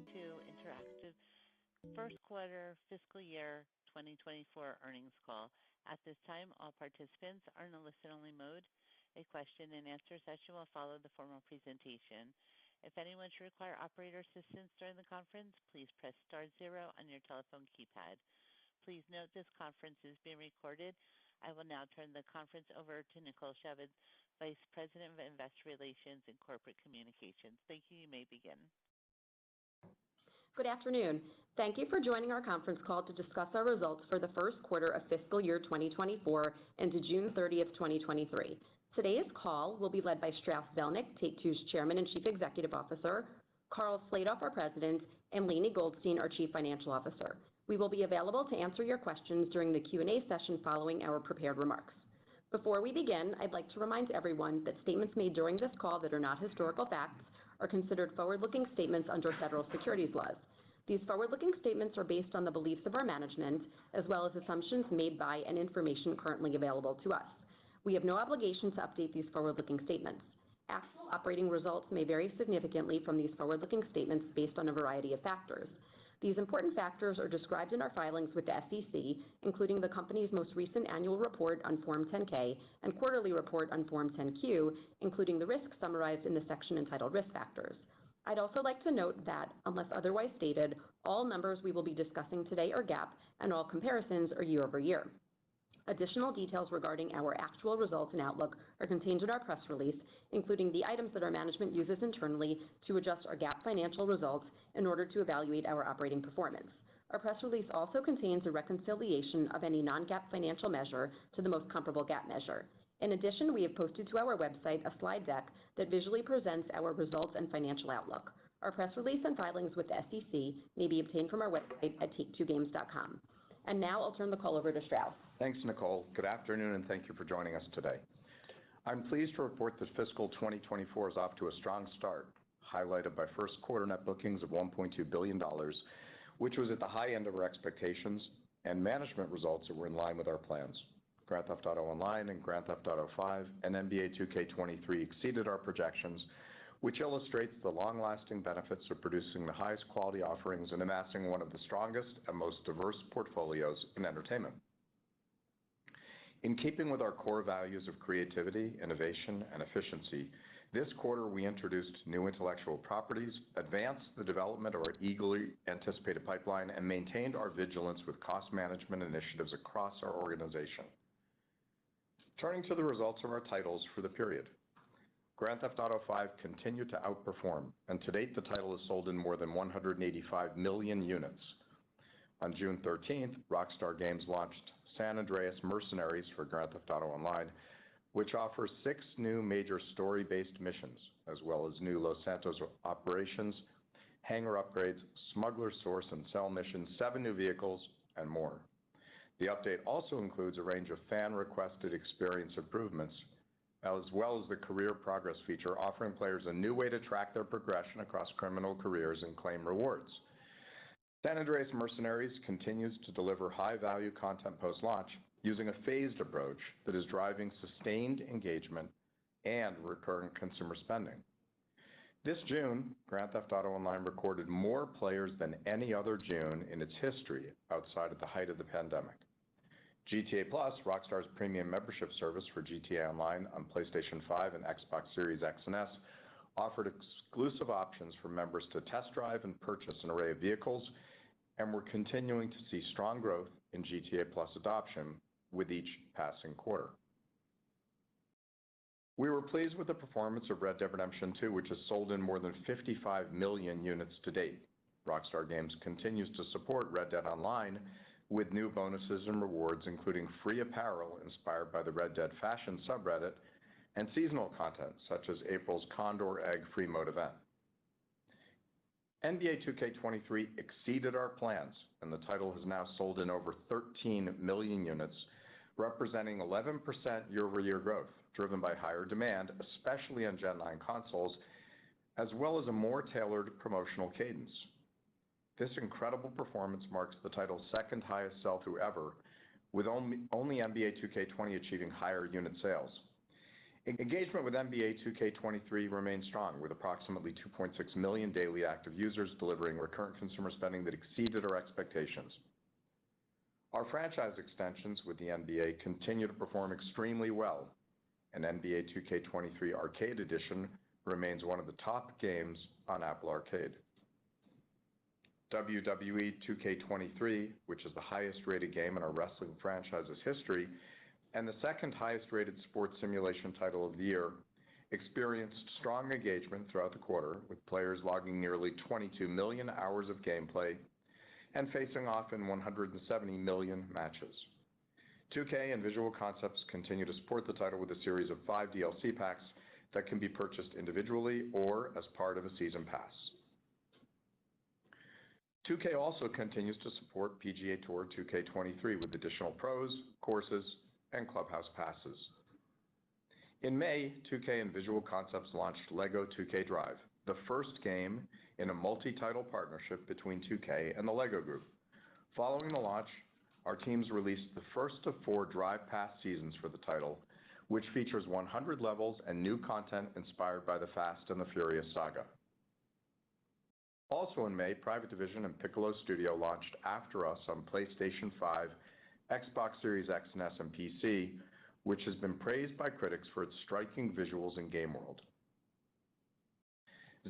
To Interactive first quarter fiscal year 2024 earnings call. At this time, all participants are in a listen-only mode. A question-and-answer session will follow the formal presentation. If anyone should require operator assistance during the conference, please press star zero on your telephone keypad. Please note this conference is being recorded. I will now turn the conference over to Nicole Chavez, Vice President of Investor Relations and Corporate Communications. Thank you. You may begin. Good afternoon. Thank you for joining our conference call to discuss our results for the first quarter of fiscal year 2024 into June 30th, 2023. Today's call will be led by Strauss Zelnick, Take-Two's Chairman and Chief Executive Officer, Karl Slatoff, our President, and Lainie Goldstein, our Chief Financial Officer. We will be available to answer your questions during the Q&A session following our prepared remarks. Before we begin, I'd like to remind everyone that statements made during this call that are not historical facts are considered forward-looking statements under federal securities laws. These forward-looking statements are based on the beliefs of our management, as well as assumptions made by and information currently available to us. We have no obligation to update these forward-looking statements. Actual operating results may vary significantly from these forward-looking statements based on a variety of factors. These important factors are described in our filings with the SEC, including the company's most recent annual report on Form 10-K and quarterly report on Form 10-Q, including the risks summarized in the section entitled Risk Factors. I'd also like to note that, unless otherwise stated, all numbers we will be discussing today are GAAP, and all comparisons are year-over-year. Additional details regarding our actual results and outlook are contained in our press release, including the items that our management uses internally to adjust our GAAP financial results in order to evaluate our operating performance. Our press release also contains a reconciliation of any non-GAAP financial measure to the most comparable GAAP measure. In addition, we have posted to our website a slide deck that visually presents our results and financial outlook. Our press release and filings with the SEC may be obtained from our website at take2games.com. And now I'll turn the call over to Strauss. Thanks, Nicole. Good afternoon, and thank you for joining us today. I'm pleased to report that fiscal 2024 is off to a strong start, highlighted by first quarter net bookings of $1.2 billion, which was at the high end of our expectations, and management results that were in line with our plans. Grand Theft Auto Online and Grand Theft Auto V and NBA 2K23 exceeded our projections, which illustrates the long-lasting benefits of producing the highest quality offerings and amassing one of the strongest and most diverse portfolios in entertainment. In keeping with our core values of creativity, innovation, and efficiency, this quarter we introduced new intellectual properties, advanced the development of our eagerly anticipated pipeline, and maintained our vigilance with cost management initiatives across our organization. Turning to the results of our titles for the period. Grand Theft Auto V continued to outperform, and to date the title has sold in more than 185 million units. On June 13th, Rockstar Games launched San Andreas Mercenaries for Grand Theft Auto Online, which offers 6 new major story-based missions, as well as new Los Santos operations, hangar upgrades, smuggler source and sell missions, 7 new vehicles, and more. The update also includes a range of fan-requested experience improvements, as well as the Career Progress feature, offering players a new way to track their progression across criminal careers and claim rewards. San Andreas Mercenaries continues to deliver high-value content post-launch, using a phased approach that is driving sustained engagement and recurring consumer spending. This June, Grand Theft Auto Online recorded more players than any other June in its history outside of the height of the pandemic. GTA Plus, Rockstar's premium membership service for GTA Online on PlayStation 5 and Xbox Series X and S, offered exclusive options for members to test drive and purchase an array of vehicles, and we're continuing to see strong growth in GTA Plus adoption with each passing quarter. We were pleased with the performance of Red Dead Redemption 2, which has sold in more than 55 million units to date. Rockstar Games continues to support Red Dead Online with new bonuses and rewards, including free apparel inspired by the Red Dead fashion subreddit and seasonal content, such as April's Condor Egg free mode event. NBA 2K23 exceeded our plans, and the title has now sold in over 13 million units, representing 11% year-over-year growth, driven by higher demand, especially on Gen 9 consoles, as well as a more tailored promotional cadence. This incredible performance marks the title's second highest sell-through ever, with only NBA 2K20 achieving higher unit sales. Engagement with NBA 2K23 remains strong, with approximately 2.6 million daily active users delivering recurrent consumer spending that exceeded our expectations. Our franchise extensions with the NBA continue to perform extremely well, and NBA 2K23 Arcade Edition remains one of the top games on Apple Arcade. WWE 2K23, which is the highest-rated game in our wrestling franchise's history, and the second highest-rated sports simulation title of the year, experienced strong engagement throughout the quarter, with players logging nearly 22 million hours of gameplay and facing off in 170 million matches. 2K and Visual Concepts continue to support the title with a series of 5 DLC packs that can be purchased individually or as part of a season pass. 2K also continues to support PGA Tour 2K23 with additional pros, courses, and clubhouse passes. In May, 2K and Visual Concepts launched LEGO 2K Drive, the first game in a multi-title partnership between 2K and the LEGO Group. Following the launch, our teams released the first of 4 Drive Pass seasons for the title, which features 100 levels and new content inspired by the Fast and the Furious saga. Also in May, Private Division and Piccolo Studio launched After Us on PlayStation 5, Xbox Series X and S, and PC, which has been praised by critics for its striking visuals and game world.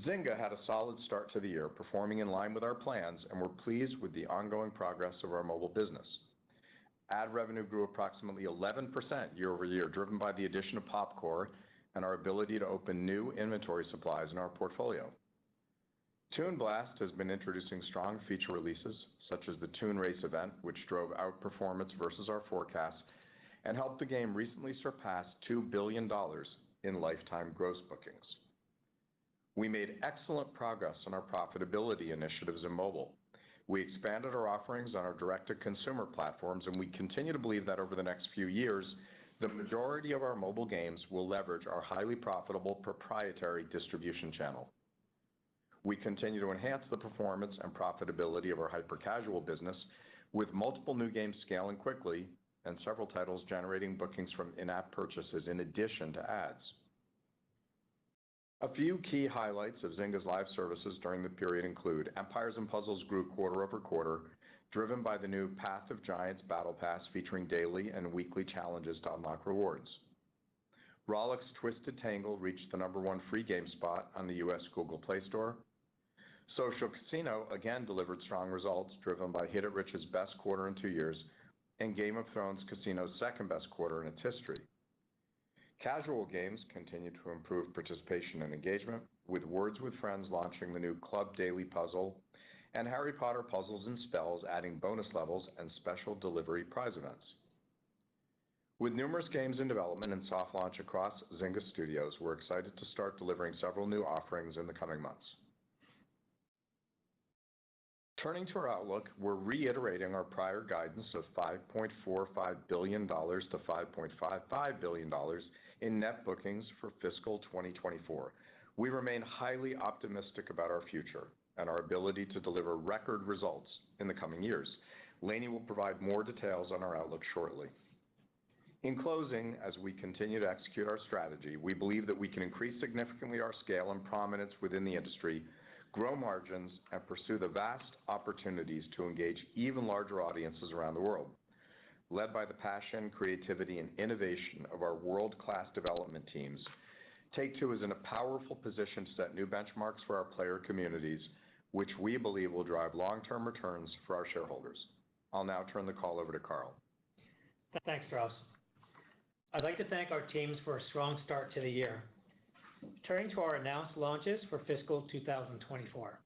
Zynga had a solid start to the year, performing in line with our plans, and we're pleased with the ongoing progress of our mobile business. Ad revenue grew approximately 11% year-over-year, driven by the addition of Popcore and our ability to open new inventory supplies in our portfolio. Toon Blast has been introducing strong feature releases, such as the Toon Race event, which drove outperformance versus our forecasts and helped the game recently surpass $2 billion in lifetime gross bookings. We made excellent progress on our profitability initiatives in mobile. We expanded our offerings on our direct-to-consumer platforms, and we continue to believe that over the next few years, the majority of our mobile games will leverage our highly profitable proprietary distribution channel. We continue to enhance the performance and profitability of our hyper-casual business, with multiple new games scaling quickly and several titles generating bookings from in-app purchases in addition to ads. A few key highlights of Zynga's live services during the period include Empires & Puzzles grew quarter-over-quarter, driven by the new Path of Giants Battle Pass featuring daily and weekly challenges to unlock rewards. Rollic's Twisted Tangle reached the #1 free game spot on the U.S. Google Play Store. Social Casino again delivered strong results, driven by Hit It Rich's best quarter in 2 years and Game of Thrones Casino's second-best quarter in its history. Casual games continue to improve participation and engagement, with Words with Friends launching the new Club Daily Puzzle and Harry Potter Puzzles and Spells adding bonus levels and special delivery prize events. With numerous games in development and soft launch across Zynga Studios, we're excited to start delivering several new offerings in the coming months. Turning to our outlook, we're reiterating our prior guidance of $5.45 billion to $5.55 billion in net bookings for fiscal 2024. We remain highly optimistic about our future and our ability to deliver record results in the coming years. Lainie will provide more details on our outlook shortly. In closing, as we continue to execute our strategy, we believe that we can increase significantly our scale and prominence within the industry, grow margins, and pursue the vast opportunities to engage even larger audiences around the world. Led by the passion, creativity, and innovation of our world-class development teams, Take-Two is in a powerful position to set new benchmarks for our player communities, which we believe will drive long-term returns for our shareholders. I'll now turn the call over to Karl. Thanks, Strauss. I'd like to thank our teams for a strong start to the year. Turning to our announced launches for fiscal 2024.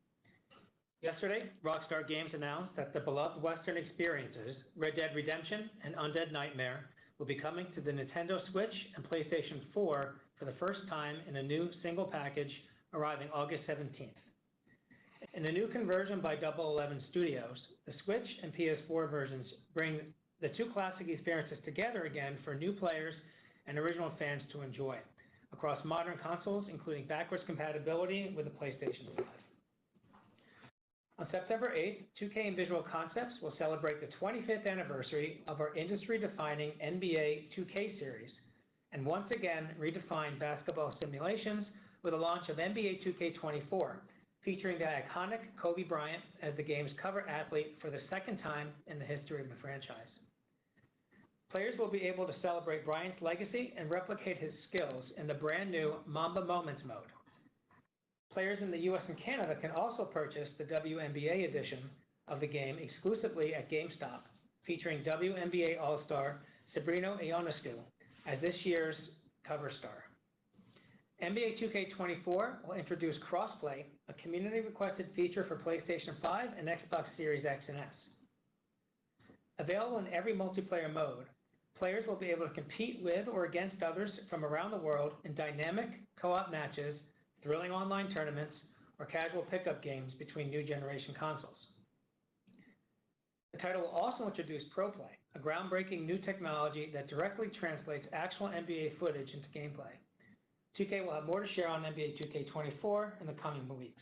Yesterday, Rockstar Games announced that the beloved Western experiences, Red Dead Redemption and Undead Nightmare, will be coming to the Nintendo Switch and PlayStation 4 for the first time in a new single package arriving August 17th. In a new conversion by Double 11 Studios, the Switch and PS4 versions bring the two classic experiences together again for new players and original fans to enjoy, across modern consoles, including backwards compatibility with the PlayStation 5. On September 8th, 2K and Visual Concepts will celebrate the 25th anniversary of our industry-defining NBA 2K series, and once again redefine basketball simulations with the launch of NBA 2K24, featuring the iconic Kobe Bryant as the game's cover athlete for the second time in the history of the franchise. Players will be able to celebrate Bryant's legacy and replicate his skills in the brand new Mamba Moments mode. Players in the US and Canada can also purchase the WNBA edition of the game exclusively at GameStop, featuring WNBA All-Star Sabrina Ionescu as this year's cover star. NBA 2K24 will introduce Crossplay, a community-requested feature for PlayStation 5 and Xbox Series X and S. Available in every multiplayer mode, players will be able to compete with or against others from around the world in dynamic co-op matches, thrilling online tournaments, or casual pickup games between new generation consoles. The title will also introduce ProPlay, a groundbreaking new technology that directly translates actual NBA footage into gameplay. 2K will have more to share on NBA 2K24 in the coming weeks.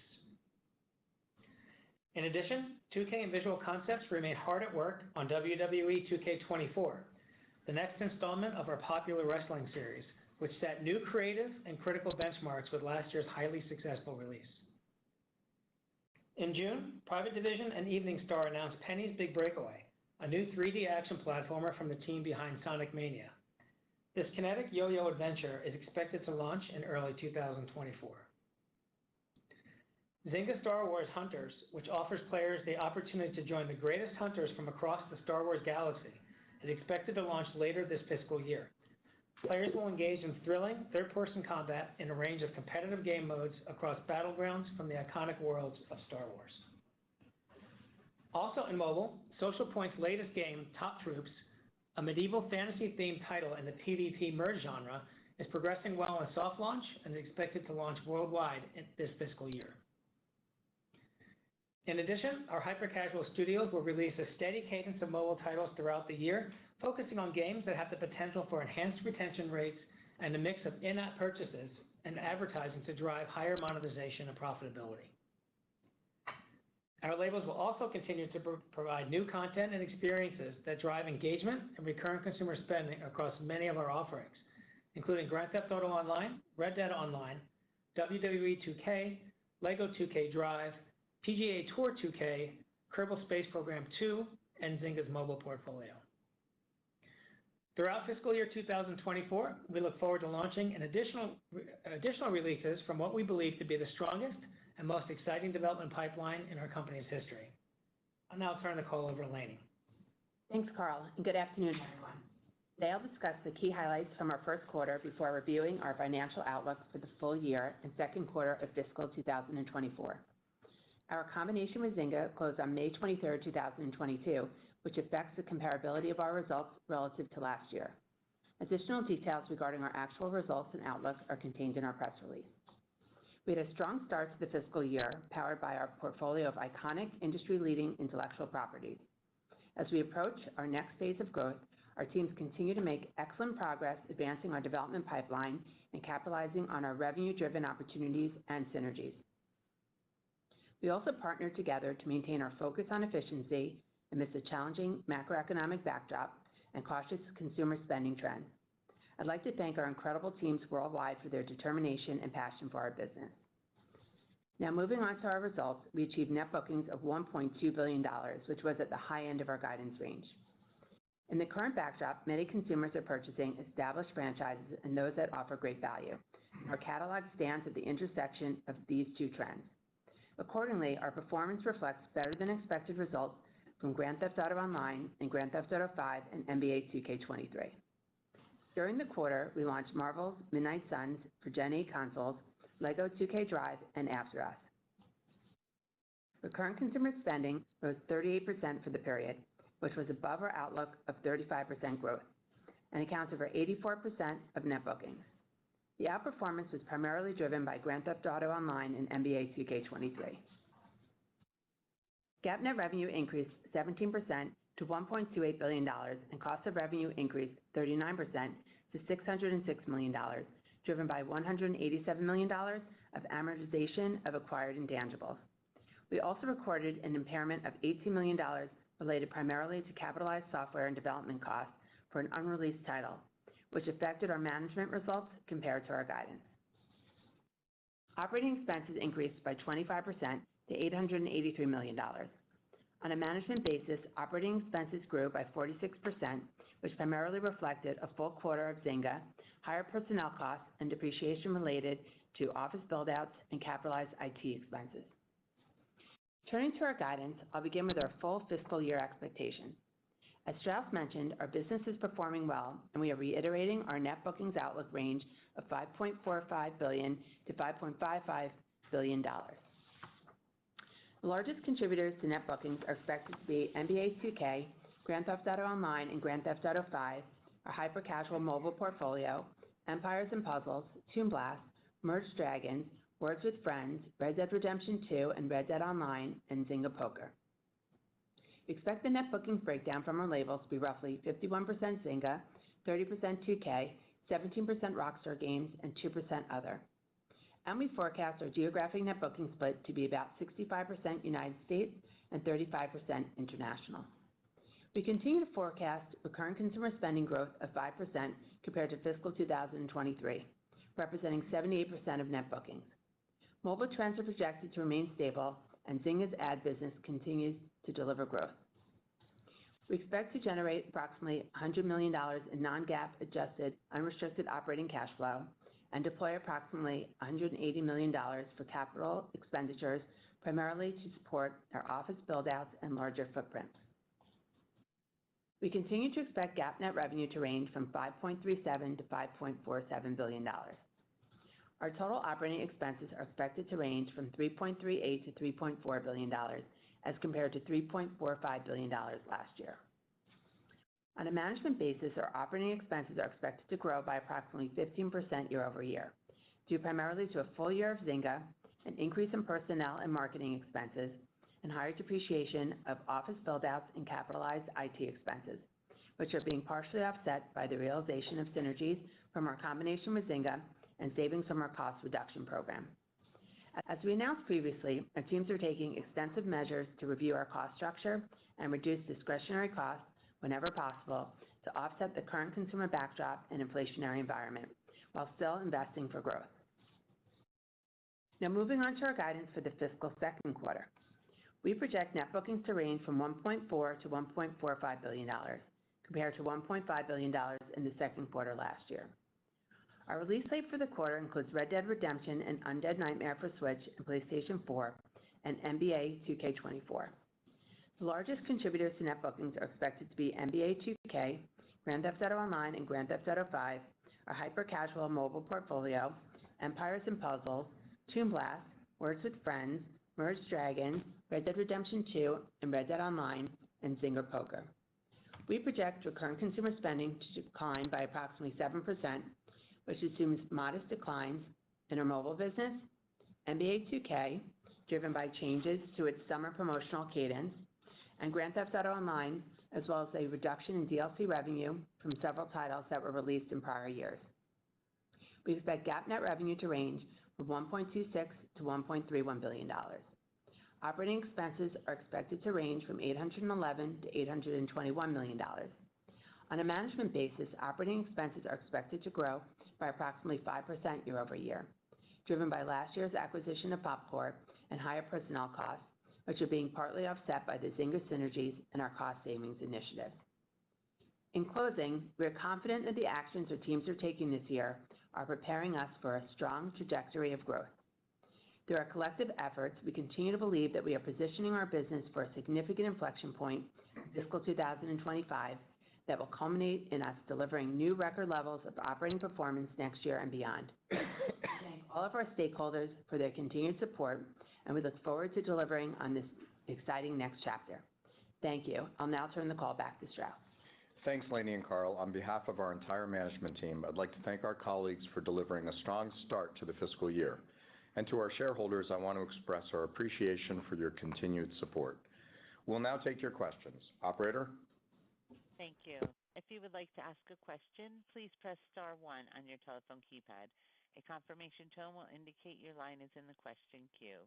In addition, 2K and Visual Concepts remain hard at work on WWE 2K24, the next installment of our popular wrestling series, which set new creative and critical benchmarks with last year's highly successful release. In June, Private Division and Evening Star announced Penny's Big Breakaway, a new 3D action platformer from the team behind Sonic Mania. This kinetic yo-yo adventure is expected to launch in early 2024. Zynga Star Wars Hunters, which offers players the opportunity to join the greatest hunters from across the Star Wars galaxy, is expected to launch later this fiscal year. Players will engage in thrilling third-person combat in a range of competitive game modes across battlegrounds from the iconic worlds of Star Wars. Also in mobile, Social Point's latest game, Top Troops, a medieval fantasy-themed title in the PvP merge genre, is progressing well in soft launch and is expected to launch worldwide in this fiscal year. In addition, our hyper-casual studios will release a steady cadence of mobile titles throughout the year, focusing on games that have the potential for enhanced retention rates and a mix of in-app purchases and advertising to drive higher monetization and profitability. Our labels will also continue to provide new content and experiences that drive engagement and recurrent consumer spending across many of our offerings, including Grand Theft Auto Online, Red Dead Online, WWE 2K, LEGO 2K Drive, PGA Tour 2K, Kerbal Space Program 2, and Zynga's mobile portfolio. Throughout fiscal year 2024, we look forward to launching additional releases from what we believe to be the strongest and most exciting development pipeline in our company's history. I'll now turn the call over to Lainie. Thanks, Carl, and good afternoon, everyone. Today I'll discuss the key highlights from our first quarter before reviewing our financial outlook for the full year and second quarter of fiscal 2024. Our combination with Zynga closed on May 23, 2022, which affects the comparability of our results relative to last year. Additional details regarding our actual results and outlook are contained in our press release. We had a strong start to the fiscal year, powered by our portfolio of iconic, industry-leading intellectual properties. As we approach our next phase of growth, our teams continue to make excellent progress advancing our development pipeline and capitalizing on our revenue-driven opportunities and synergies. We also partnered together to maintain our focus on efficiency amidst a challenging macroeconomic backdrop and cautious consumer spending trends. I'd like to thank our incredible teams worldwide for their determination and passion for our business. Now, moving on to our results, we achieved net bookings of $1.2 billion, which was at the high end of our guidance range. In the current backdrop, many consumers are purchasing established franchises and those that offer great value. Our catalog stands at the intersection of these two trends. Accordingly, our performance reflects better than expected results from Grand Theft Auto Online and Grand Theft Auto 5 and NBA 2K23. During the quarter, we launched Marvel's Midnight Suns for Gen 8 consoles, LEGO 2K Drive, and After Us. Recurrent consumer spending rose 38% for the period, which was above our outlook of 35% growth, and accounted for 84% of net bookings. The outperformance was primarily driven by Grand Theft Auto Online and NBA 2K23. GAAP net revenue increased 17% to $1.28 billion, and cost of revenue increased 39% to $606 million, driven by $187 million of amortization of acquired intangibles. We also recorded an impairment of $18 million related primarily to capitalized software and development costs for an unreleased title, which affected our management results compared to our guidance. Operating expenses increased by 25% to $883 million. On a management basis, operating expenses grew by 46%, which primarily reflected a full quarter of Zynga, higher personnel costs, and depreciation related to office build-outs and capitalized IT expenses. Turning to our guidance, I'll begin with our full fiscal year expectations. As Strauss mentioned, our business is performing well, and we are reiterating our net bookings outlook range of $5.45 billion to $5.55 billion. The largest contributors to net bookings are expected to be NBA 2K, Grand Theft Auto Online, and Grand Theft Auto V, our hyper-casual mobile portfolio, Empires & Puzzles, Toon Blast, Merged Dragons, Words with Friends, Red Dead Redemption 2, and Red Dead Online, and Zynga Poker. We expect the net bookings breakdown from our labels to be roughly 51% Zynga, 30% 2K, 17% Rockstar Games, and 2% other. And we forecast our geographic net booking split to be about 65% United States and 35% international. We continue to forecast recurrent consumer spending growth of 5% compared to fiscal 2023, representing 78% of net bookings. Mobile trends are projected to remain stable, and Zynga's ad business continues to deliver growth. We expect to generate approximately $100 million in non-GAAP adjusted unrestricted operating cash flow and deploy approximately $180 million for capital expenditures, primarily to support our office build-outs and larger footprints. We continue to expect GAAP net revenue to range from $5.37 to $5.47 billion. Our total operating expenses are expected to range from $3.38 to $3.4 billion, as compared to $3.45 billion last year. On a management basis, our operating expenses are expected to grow by approximately 15% year over year, due primarily to a full year of Zynga, an increase in personnel and marketing expenses, and higher depreciation of office build-outs and capitalized IT expenses, which are being partially offset by the realization of synergies from our combination with Zynga and savings from our cost reduction program. As we announced previously, our teams are taking extensive measures to review our cost structure and reduce discretionary costs whenever possible to offset the current consumer backdrop and inflationary environment, while still investing for growth. Now moving on to our guidance for the fiscal second quarter. We project net bookings to range from $1.4 to $1.45 billion, compared to $1.5 billion in the second quarter last year. Our release slate for the quarter includes Red Dead Redemption and Undead Nightmare for Switch and PlayStation 4, and NBA 2K24. The largest contributors to net bookings are expected to be NBA 2K, Grand Theft Auto Online, and Grand Theft Auto V, our hyper-casual mobile portfolio, Empires & Puzzles, Toon Blast, Words with Friends, Merged Dragons, Red Dead Redemption 2, and Red Dead Online, and Zynga Poker. We project recurrent consumer spending to decline by approximately 7%, which assumes modest declines in our mobile business, NBA 2K, driven by changes to its summer promotional cadence, and Grand Theft Auto Online, as well as a reduction in DLC revenue from several titles that were released in prior years. We expect GAAP net revenue to range from $1.26 to $1.31 billion. Operating expenses are expected to range from $811 to $821 million. On a management basis, operating expenses are expected to grow by approximately 5% year over year, driven by last year's acquisition of Popcore and higher personnel costs, which are being partly offset by the Zynga synergies and our cost savings initiative. In closing, we are confident that the actions our teams are taking this year are preparing us for a strong trajectory of growth. Through our collective efforts, we continue to believe that we are positioning our business for a significant inflection point in fiscal 2025 that will culminate in us delivering new record levels of operating performance next year and beyond. We thank all of our stakeholders for their continued support, and we look forward to delivering on this exciting next chapter. Thank you. I'll now turn the call back to Strauss. Thanks, Lainey and Carl. On behalf of our entire management team, I'd like to thank our colleagues for delivering a strong start to the fiscal year. And to our shareholders, I want to express our appreciation for your continued support. We'll now take your questions. Operator? Thank you. If you would like to ask a question, please press star one on your telephone keypad. A confirmation tone will indicate your line is in the question queue.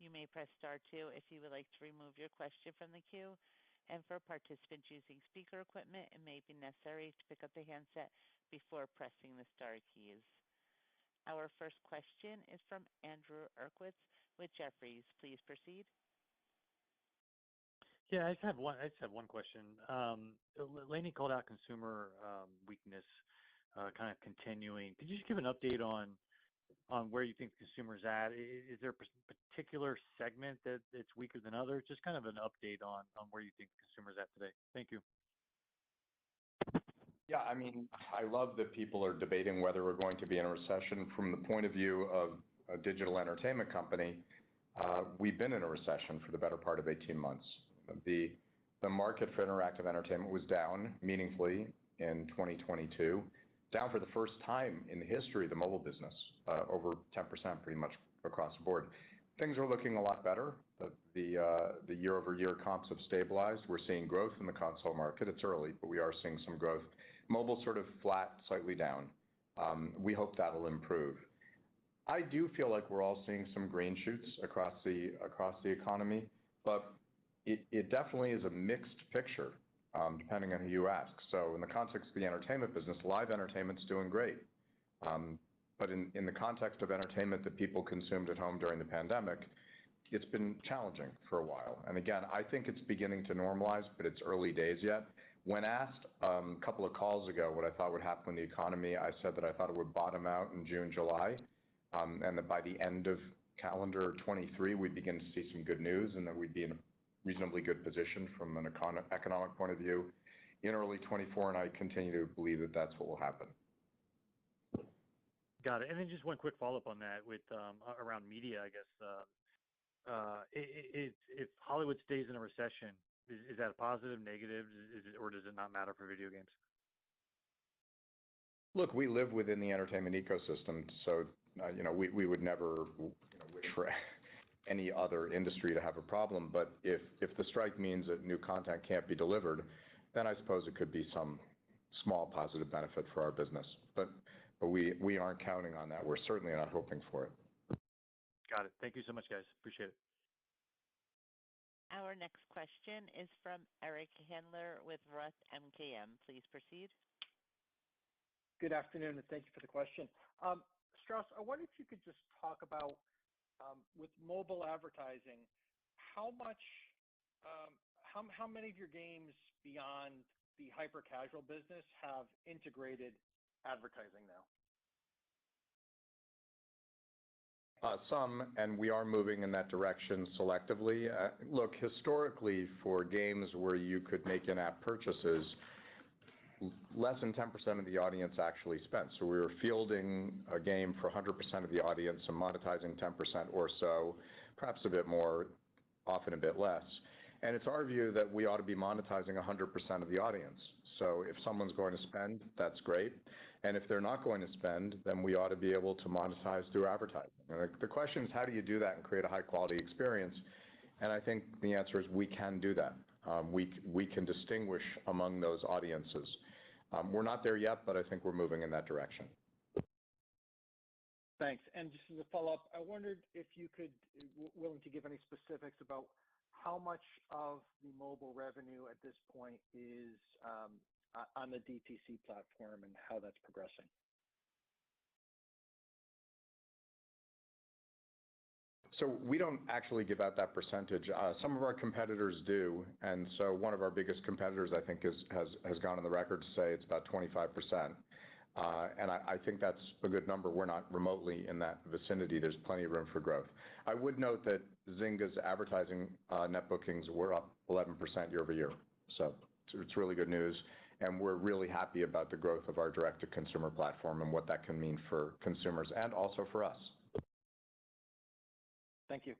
You may press star two if you would like to remove your question from the queue. And for participants using speaker equipment, it may be necessary to pick up the handset before pressing the star keys. Our first question is from Andrew Uerkwitz with Jefferies. Please proceed. Yeah, I just have one question. Lainey called out consumer weakness kind of continuing. Could you just give an update on where you think the consumer's at? Is there a particular segment that's weaker than others? Just kind of an update on where you think the consumer's at today. Thank you. Yeah, I mean, I love that people are debating whether we're going to be in a recession. From the point of view of a digital entertainment company, we've been in a recession for the better part of 18 months. The market for interactive entertainment was down meaningfully in 2022, down for the first time in the history of the mobile business, over 10% pretty much across the board. Things are looking a lot better. The year-over-year comps have stabilized. We're seeing growth in the console market. It's early, but we are seeing some growth. Mobile sort of flat, slightly down. We hope that'll improve. I do feel like we're all seeing some green shoots across the economy, but it definitely is a mixed picture, depending on who you ask. So in the context of the entertainment business, live entertainment's doing great. But in the context of entertainment that people consumed at home during the pandemic, it's been challenging for a while. And again, I think it's beginning to normalize, but it's early days yet. When asked a couple of calls ago what I thought would happen in the economy, I said that I thought it would bottom out in June, July, and that by the end of calendar 23, we'd begin to see some good news and that we'd be in a reasonably good position from an economic point of view in early 24, and I continue to believe that that's what will happen. Got it. And then just one quick follow-up on that with around media, I guess. If Hollywood stays in a recession, is that a positive, negative, or does it not matter for video games? Look, we live within the entertainment ecosystem, so we would never wish for any other industry to have a problem. But if the strike means that new content can't be delivered, then I suppose it could be some small positive benefit for our business. But we aren't counting on that. We're certainly not hoping for it. Got it. Thank you so much, guys. Appreciate it. Our next question is from Eric Handler with Roth MKM. Please proceed. Good afternoon, and thank you for the question. Strauss, I wonder if you could just talk about, with mobile advertising, how many of your games beyond the hyper-casual business have integrated advertising now? Some, and we are moving in that direction selectively. Look, historically, for games where you could make in-app purchases, less than 10% of the audience actually spent. So we were fielding a game for 100% of the audience and monetizing 10% or so, perhaps a bit more, often a bit less. And it's our view that we ought to be monetizing 100% of the audience. So if someone's going to spend, that's great. And if they're not going to spend, then we ought to be able to monetize through advertising. And the question is, how do you do that and create a high-quality experience? And I think the answer is we can do that. We can distinguish among those audiences. We're not there yet, but I think we're moving in that direction. Thanks. And just as a follow-up, I wondered if you could, willing to give any specifics about how much of the mobile revenue at this point is on the DTC platform and how that's progressing. So we don't actually give out that percentage. Some of our competitors do, and so one of our biggest competitors, I think, has gone on the record to say it's about 25%. And I think that's a good number. We're not remotely in that vicinity. There's plenty of room for growth. I would note that Zynga's advertising net bookings were up 11% year over year. So it's really good news. and we're really happy about the growth of our direct-to-consumer platform and what that can mean for consumers and also for us. Thank you.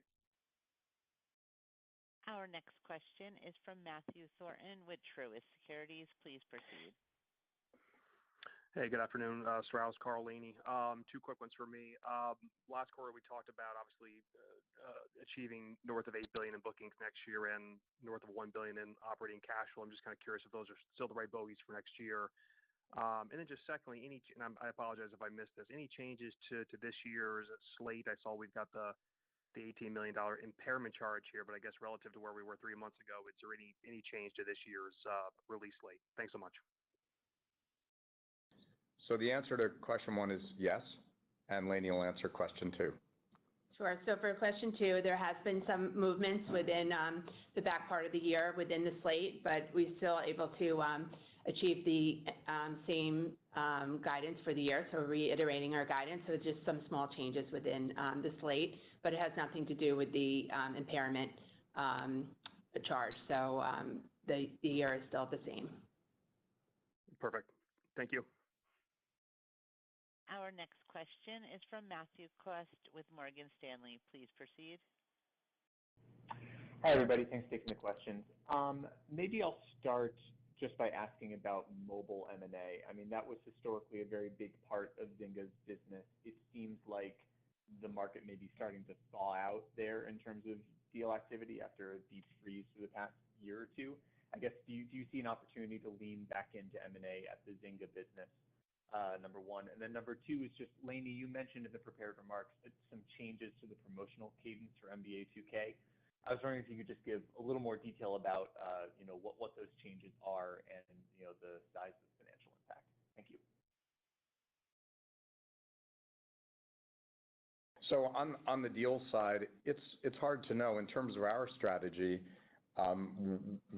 Our next question is from Matthew Thornton with Truist Securities. Please proceed. Hey, good afternoon, Strauss, Carl, Laney. Two quick ones for me. Last quarter, we talked about obviously achieving north of $8 billion in bookings next year and north of $1 billion in operating cash flow. I'm just kind of curious if those are still the right bogeys for next year. And then just secondly, I apologize if I missed this, any changes to this year's slate? I saw we've got the $18 million impairment charge here, but I guess relative to where we were 3 months ago, is there any change to this year's release slate? Thanks so much. So the answer to question one is yes, and Laney will answer question two. Sure. So for question two, there has been some movements within the back part of the year within the slate, but we're still able to achieve the same guidance for the year. So we're reiterating our guidance. So just some small changes within the slate, but it has nothing to do with the impairment charge. So the year is still the same. Perfect. Thank you. Our next question is from Matthew Cost with Morgan Stanley. Please proceed. Hi, everybody. Thanks for taking the questions. Maybe I'll start just by asking about mobile M&A. I mean, that was historically a very big part of Zynga's business. It seems like the market may be starting to thaw out there in terms of deal activity after a deep freeze for the past year or two. I guess, do you see an opportunity to lean back into M&A at the Zynga business? Number one. And then number two is just, Laney, you mentioned in the prepared remarks some changes to the promotional cadence for NBA 2K. I was wondering if you could just give a little more detail about, what those changes are and, the size of the financial impact. Thank you. So on the deal side, it's hard to know. In terms of our strategy,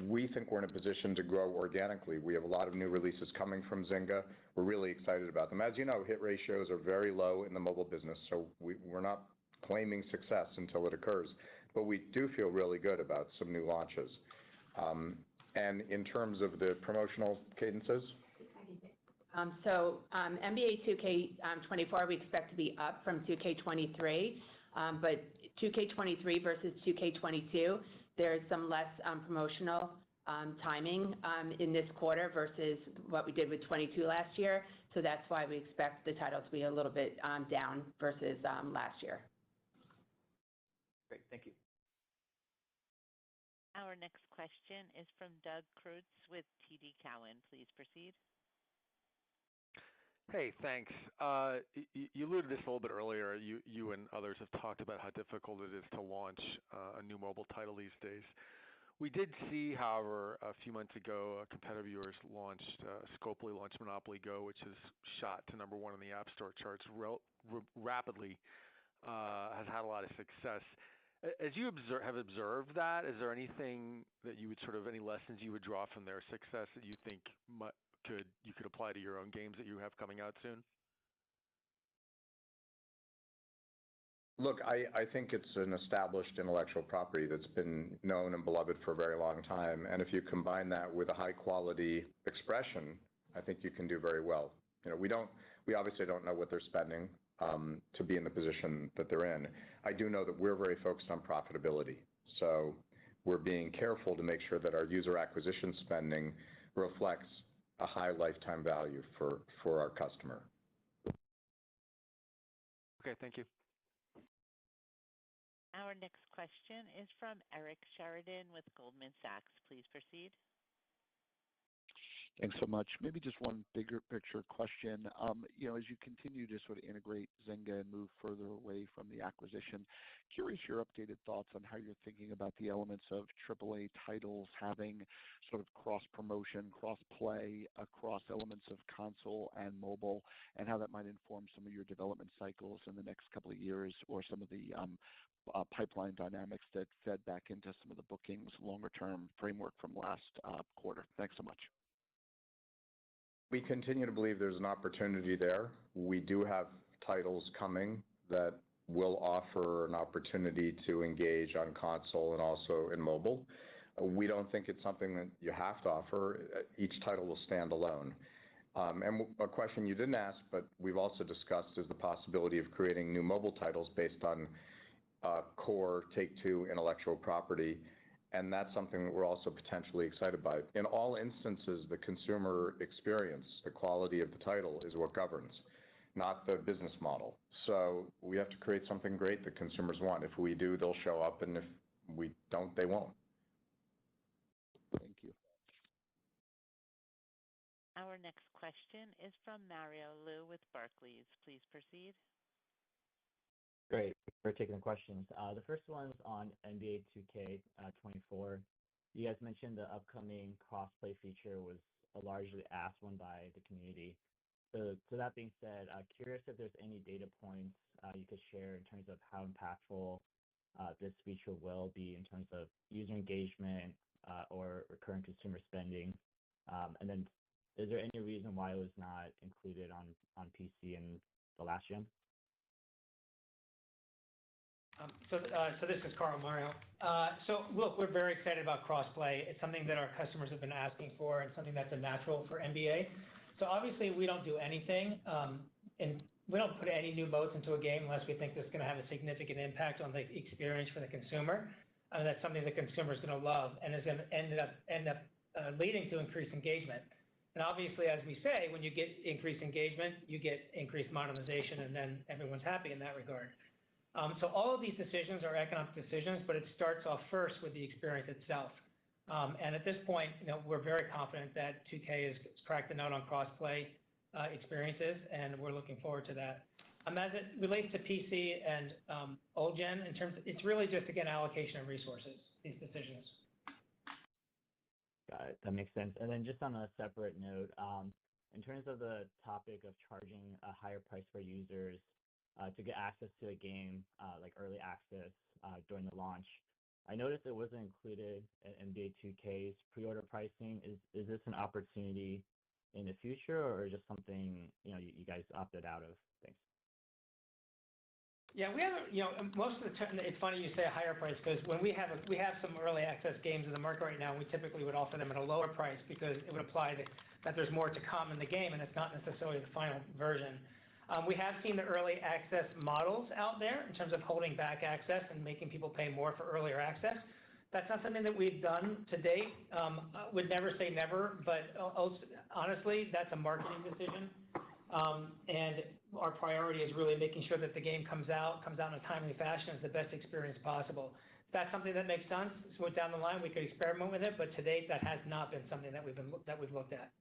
we think we're in a position to grow organically. We have a lot of new releases coming from Zynga. We're really excited about them. As you know, hit ratios are very low in the mobile business, so we're not claiming success until it occurs. But we do feel really good about some new launches. And in terms of the promotional cadences? NBA 2K24, we expect to be up from 2K23, but 2K23 versus 2K22, there's some less promotional timing in this quarter versus what we did with 22 last year. So that's why we expect the title to be a little bit down versus last year. Great. Thank you. Our next question is from Doug Creutz with TD Cowen. Please proceed. Hey, thanks. You alluded to this a little bit earlier. You and others have talked about how difficult it is to launch a new mobile title these days. We did see, however, a few months ago, a competitor of yours Scopely launched Monopoly Go, which has shot to number one on the App Store charts rapidly, has had a lot of success. As you have observed that, is there anything that you would any lessons you would draw from their success that you think you could apply to your own games that you have coming out soon? Look, I think it's an established intellectual property that's been known and beloved for a very long time. And if you combine that with a high quality expression, I think you can do very well. We obviously don't know what they're spending to be in the position that they're in. I do know that we're very focused on profitability. So we're being careful to make sure that our user acquisition spending reflects a high lifetime value for our customer. Okay, thank you. Our next question is from Eric Sheridan with Goldman Sachs. Please proceed. Thanks so much. Maybe just one bigger picture question. As you continue to integrate Zynga and move further away from the acquisition, curious your updated thoughts on how you're thinking about the elements of AAA titles having cross-promotion, cross-play across elements of console and mobile, and how that might inform some of your development cycles in the next couple of years, or some of the pipeline dynamics that fed back into some of the bookings longer-term framework from last quarter. Thanks so much. We continue to believe there's an opportunity there. We do have titles coming that will offer an opportunity to engage on console and also in mobile. We don't think it's something that you have to offer. Each title will stand alone. And a question you didn't ask, but we've also discussed, is the possibility of creating new mobile titles based on core Take-Two intellectual property, and that's something that we're also potentially excited by. In all instances, the consumer experience, the quality of the title, is what governs, not the business model. So we have to create something great that consumers want. If we do, they'll show up, and if we don't, they won't. Thank you. Our next question is from Mario Lu with Barclays. Please proceed. Great. Thanks for taking the questions. The first one's on NBA 2K24. You guys mentioned the upcoming crossplay feature was a largely asked one by the community. So that being said, curious if there's any data points you could share in terms of how impactful this feature will be in terms of user engagement or recurring consumer spending. And then is there any reason why it was not included on PC in the last gen? So this is Carl, Mario. So look, we're very excited about crossplay. It's something that our customers have been asking for and something that's a natural for NBA. So obviously we don't do anything, and we don't put any new modes into a game unless we think that's going to have a significant impact on the experience for the consumer. And that's something the consumer is going to love and is going to end up leading to increased engagement. And obviously, as we say, when you get increased engagement, you get increased monetization, and then everyone's happy in that regard. So all of these decisions are economic decisions, but it starts off first with the experience itself. And at this point, we're very confident that 2K has cracked the nut on crossplay experiences, and we're looking forward to that. As it relates to PC and old gen, it's really just, again, allocation of resources, these decisions. Got it. That makes sense. And then just on a separate note, in terms of the topic of charging a higher price for users to get access to a game, like early access during the launch, I noticed it wasn't included in NBA 2K's pre-order pricing. Is this an opportunity in the future, or just something you guys opted out of? Thanks. Yeah, we have most of the time. It's funny you say a higher price, because when we have some early access games in the market right now, we typically would offer them at a lower price because it would apply that there's more to come in the game, and it's not necessarily the final version. We have seen the early access models out there in terms of holding back access and making people pay more for earlier access. That's not something that we've done to date. Would never say never, but honestly, that's a marketing decision. And our priority is really making sure that the game comes out in a timely fashion, is the best experience possible. If that's something that makes sense, so down the line we could experiment with it, but to date that has not been something that we've looked at.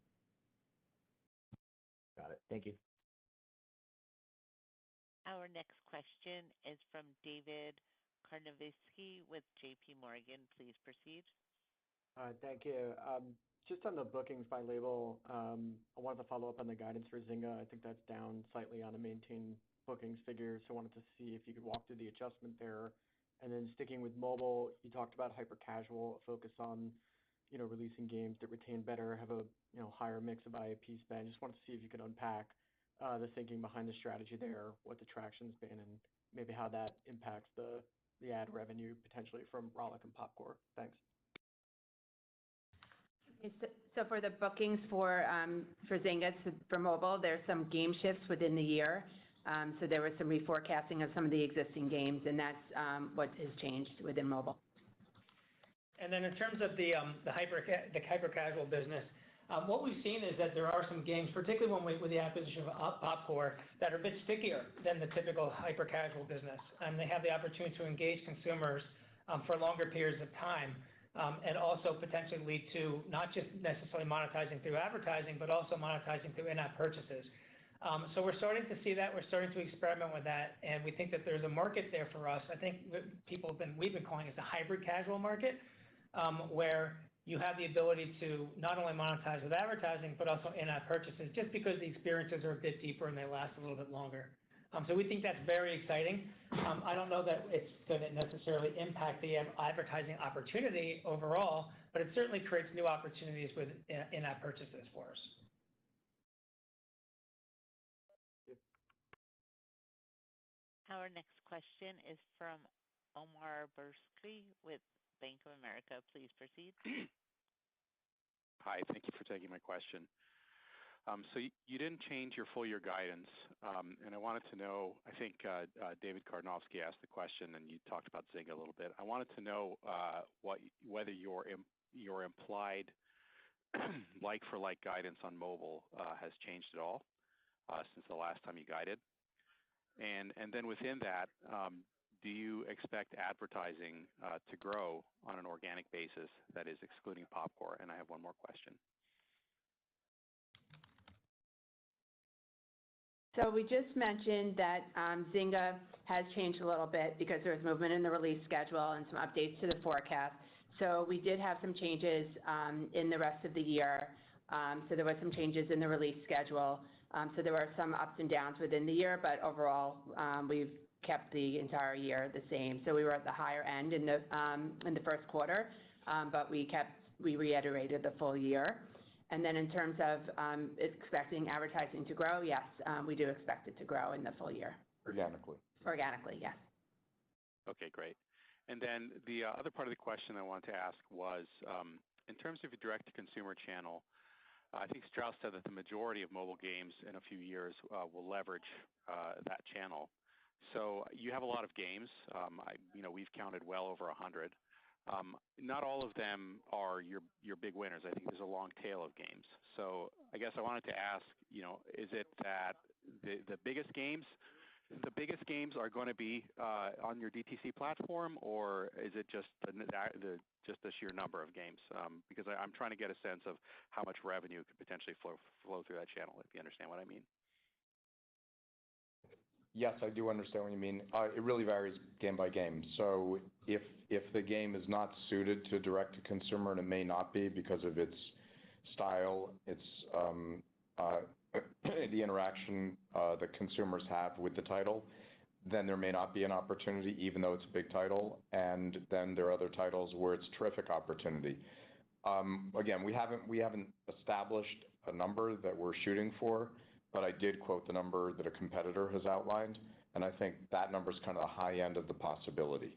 Got it. Thank you. Our next question is from David Karnovsky with JP Morgan. Please proceed. Thank you. Just on the bookings by label, I wanted to follow up on the guidance for Zynga. I think that's down slightly on a maintained bookings figure, so I wanted to see if you could walk through the adjustment there. And then sticking with mobile, you talked about hyper-casual, focus on releasing games that retain better, have a higher mix of IAP spend. Just wanted to see if you could unpack the thinking behind the strategy there, what the traction's been, and maybe how that impacts the ad revenue potentially from Rollic and Popcore. Thanks. So for the bookings for Zynga, for mobile, there's some game shifts within the year. So there was some reforecasting of some of the existing games, and that's what has changed within mobile. And then in terms of the hyper-casual business, what we've seen is that there are some games, particularly with the acquisition of Popcore, that are a bit stickier than the typical hyper-casual business. And they have the opportunity to engage consumers for longer periods of time, and also potentially lead to not just necessarily monetizing through advertising, but also monetizing through in-app purchases. So we're starting to see that. We're starting to experiment with that, and we think that there's a market there for us. I think we've been calling it the hybrid casual market, where you have the ability to not only monetize with advertising, but also in-app purchases, just because the experiences are a bit deeper and they last a little bit longer. So we think that's very exciting. I don't know that it's going to necessarily impact the advertising opportunity overall, but it certainly creates new opportunities with in-app purchases for us. Our next question is from Omar Bursky with Bank of America. Please proceed. Hi, thank you for taking my question. So you didn't change your full year guidance, and I wanted to know, I think David Karnovsky asked the question, and you talked about Zynga a little bit. I wanted to know whether your implied like-for-like guidance on mobile has changed at all since the last time you guided. And then within that, do you expect advertising to grow on an organic basis, that is excluding Popcore? And I have one more question. So we just mentioned that Zynga has changed a little bit because there was movement in the release schedule and some updates to the forecast. So we did have some changes in the rest of the year. So there were some changes in the release schedule. So there were some ups and downs within the year, but overall we've kept the entire year the same. So we were at the higher end in the first quarter, but we reiterated the full year. And then in terms of expecting advertising to grow, yes, we do expect it to grow in the full year. Organically. Organically, yes. Okay, great. And then the other part of the question I wanted to ask was, in terms of your direct-to-consumer channel, I think Strauss said that the majority of mobile games in a few years will leverage that channel. So you have a lot of games. We've counted well over 100. Not all of them are your big winners. I think there's a long tail of games. So I guess I wanted to ask, is it that the biggest games are going to be on your DTC platform, or is it just the sheer number of games? Because I'm trying to get a sense of how much revenue could potentially flow through that channel, if you understand what I mean. Yes, I do understand what you mean. It really varies game by game. So if the game is not suited to direct-to-consumer, and it may not be because of its style, its the interaction that consumers have with the title, then there may not be an opportunity, even though it's a big title. And then there are other titles where it's a terrific opportunity. Again, we haven't established a number that we're shooting for, but I did quote the number that a competitor has outlined, and I think that number is kind of the high end of the possibility.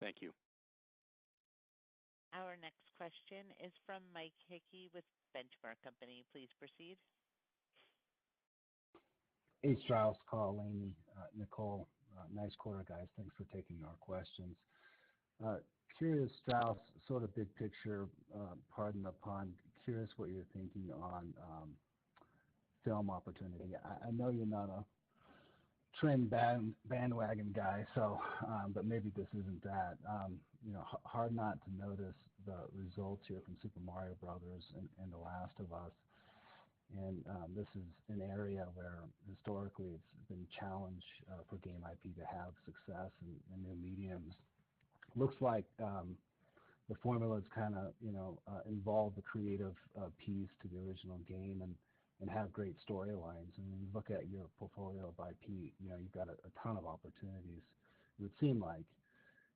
Thank you. Our next question is from Mike Hickey with Benchmark Company. Please proceed. Hey, Strauss, Carl, Laney, Nicole. Nice quarter, guys. Thanks for taking our questions. Curious, Strauss, sort of big picture, pardon the pun, curious what you're thinking on film opportunity. I know you're not a trend bandwagon guy, so but maybe this isn't that. Hard not to notice the results here from Super Mario Brothers and The Last of Us. And this is an area where historically it's been challenged for game IP to have success in new mediums. Looks like the formula is kind of involve the creative piece to the original game and have great storylines. And when you look at your portfolio of IP, you've got a ton of opportunities. It would seem like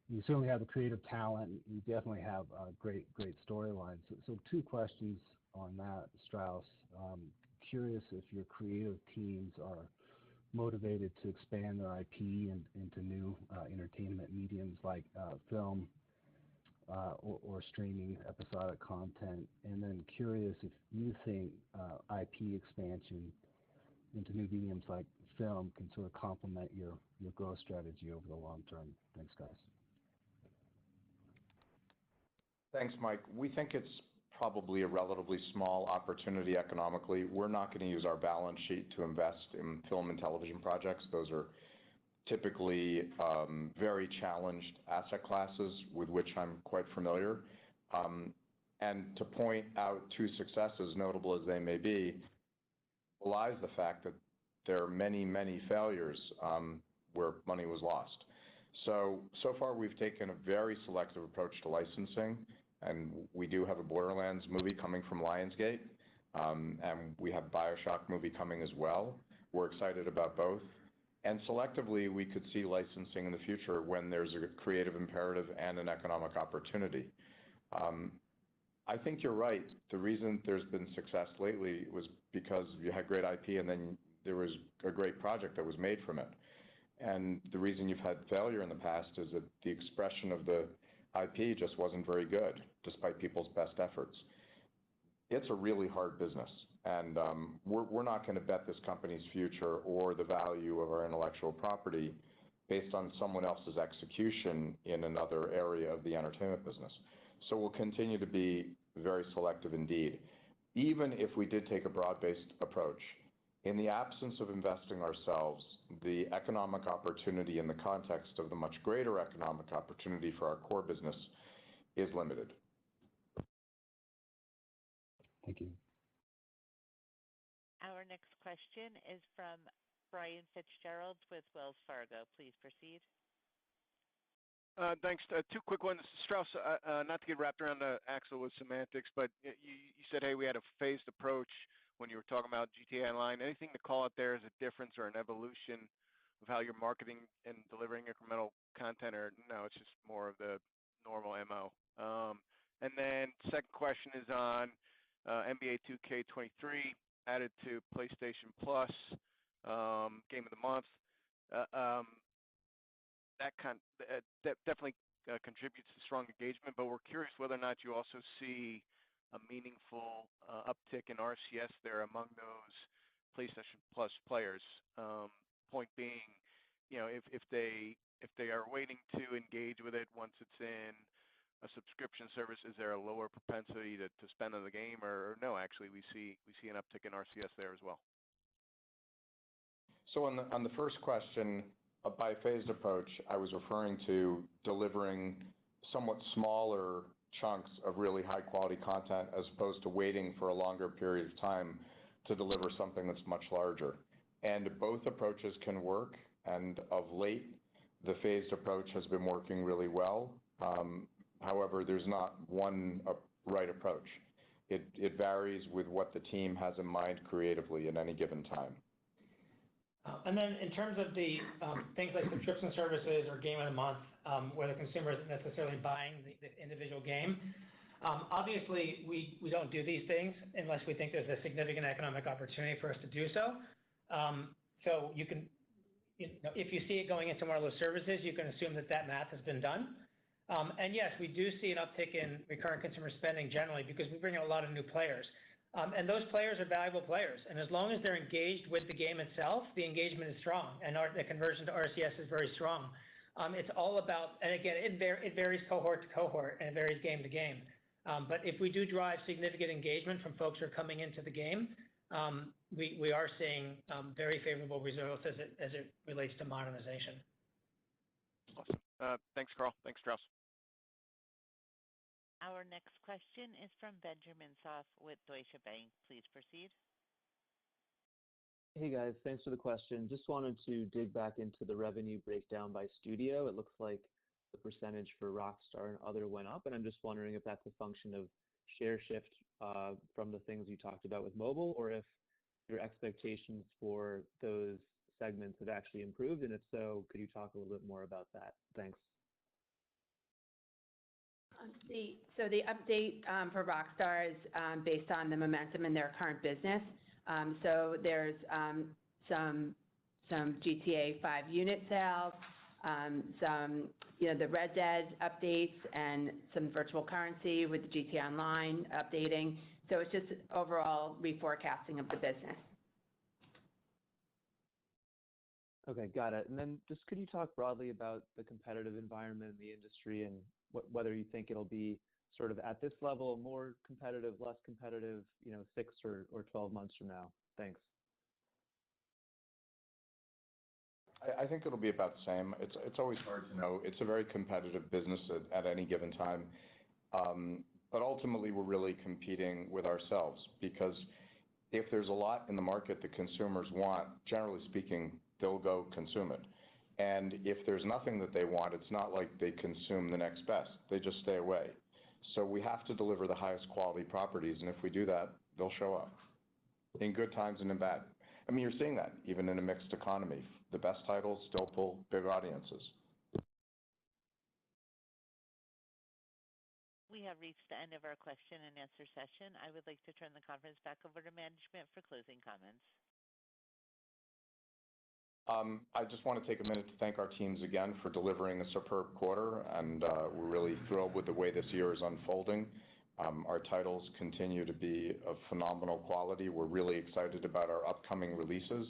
you certainly have the creative talent. You definitely have great storylines. So two questions on that, Strauss. Curious if your creative teams are motivated to expand their IP into new entertainment mediums like film or streaming episodic content. And then curious if you think IP expansion into new mediums like film can sort of complement your growth strategy over the long term. Thanks, guys. Thanks, Mike. We think it's probably a relatively small opportunity economically. We're not going to use our balance sheet to invest in film and television projects. Those are typically very challenged asset classes with which I'm quite familiar. And to point out two successes, notable as they may be, belies the fact that there are many, many failures where money was lost. So far we've taken a very selective approach to licensing, and we do have a Borderlands movie coming from Lionsgate, and we have a BioShock movie coming as well. We're excited about both. And selectively, we could see licensing in the future when there's a creative imperative and an economic opportunity. I think you're right. The reason there's been success lately was because you had great IP and then there was a great project that was made from it. And the reason you've had failure in the past is that the expression of the IP just wasn't very good, despite people's best efforts. It's a really hard business, and we're not going to bet this company's future or the value of our intellectual property based on someone else's execution in another area of the entertainment business. So we'll continue to be very selective indeed. Even if we did take a broad-based approach, in the absence of investing ourselves, the economic opportunity in the context of the much greater economic opportunity for our core business is limited. Thank you. Our next question is from Brian Fitzgerald with Wells Fargo. Please proceed. Thanks. Two quick ones. Strauss, not to get wrapped around the axle with semantics, but you said, hey, we had a phased approach when you were talking about GTA Online. Anything to call out there as a difference or an evolution of how you're marketing and delivering incremental content, or no, it's just more of the normal MO? And then second question is on NBA 2K23 added to PlayStation Plus, Game of the Month. That definitely contributes to strong engagement, but we're curious whether or not you also see a meaningful uptick in RCS there among those PlayStation Plus players. Point being, if they are waiting to engage with it once it's in a subscription service, is there a lower propensity to spend on the game, or no? Actually, we see an uptick in RCS there as well. So on the first question, by phased approach, I was referring to delivering somewhat smaller chunks of really high quality content as opposed to waiting for a longer period of time to deliver something that's much larger. And both approaches can work, and of late, the phased approach has been working really well. However, there's not one right approach. It varies with what the team has in mind creatively at any given time. And then in terms of the things like subscription services or game of the month, where the consumer isn't necessarily buying the individual game, obviously we don't do these things unless we think there's a significant economic opportunity for us to do so. So you can, if you see it going into one of those services, you can assume that math has been done. And yes, we do see an uptick in recurrent consumer spending generally because we bring in a lot of new players. And those players are valuable players. And as long as they're engaged with the game itself, the engagement is strong, and the conversion to RCS is very strong. It's all about, and again, it varies cohort to cohort, and it varies game to game. But if we do drive significant engagement from folks who are coming into the game, we are seeing very favorable results as it relates to monetization. Awesome. Thanks, Carl. Thanks, Strauss. Our next question is from Benjamin Soff with Deutsche Bank. Please proceed. Hey guys, thanks for the question. Just wanted to dig back into the revenue breakdown by studio. It looks like the percentage for Rockstar and other went up, and I'm just wondering if that's a function of share shift from the things you talked about with mobile, or if your expectations for those segments have actually improved, and if so, could you talk a little bit more about that? Thanks. The update for Rockstar is based on the momentum in their current business. So there's some GTA 5 unit sales, some the Red Dead updates, and some virtual currency with the GTA Online updating. So it's just overall reforecasting of the business. Okay, got it. And then just could you talk broadly about the competitive environment in the industry and whether you think it'll be sort of at this level, more competitive, less competitive, 6 or 12 months from now? Thanks. I think it'll be about the same. It's always hard to know. It's a very competitive business at any given time. But ultimately, we're really competing with ourselves because if there's a lot in the market that consumers want, generally speaking, they'll go consume it. And if there's nothing that they want, it's not like they consume the next best. They just stay away. So we have to deliver the highest quality properties, and if we do that, they'll show up in good times and in bad. I mean, you're seeing that even in a mixed economy. The best titles still pull big audiences. We have reached the end of our question and answer session. I would like to turn the conference back over to management for closing comments. I just want to take a minute to thank our teams again for delivering a superb quarter, and we're really thrilled with the way this year is unfolding. Our titles continue to be of phenomenal quality. We're really excited about our upcoming releases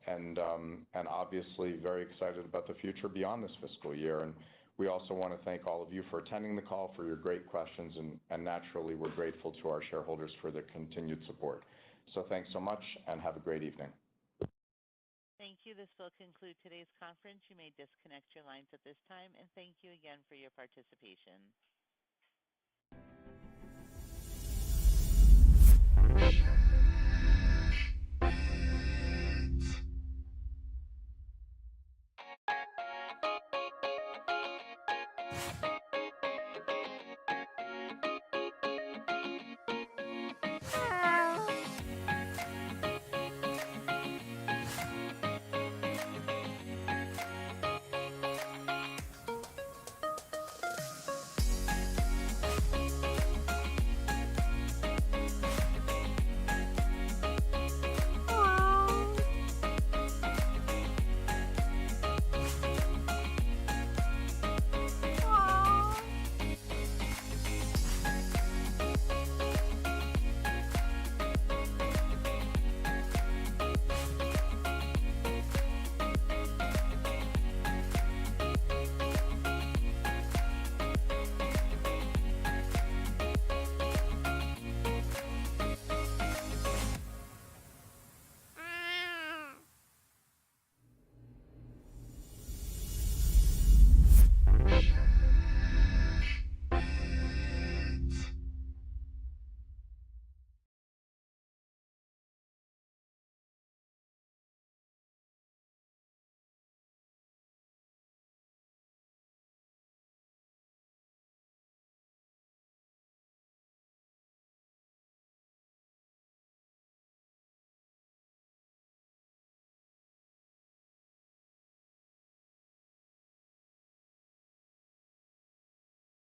and obviously very excited about the future beyond this fiscal year. And we also want to thank all of you for attending the call, for your great questions, and naturally, we're grateful to our shareholders for their continued support. So thanks so much, and have a great evening. Thank you. This will conclude today's conference. You may disconnect your lines at this time, and thank you again for your participation.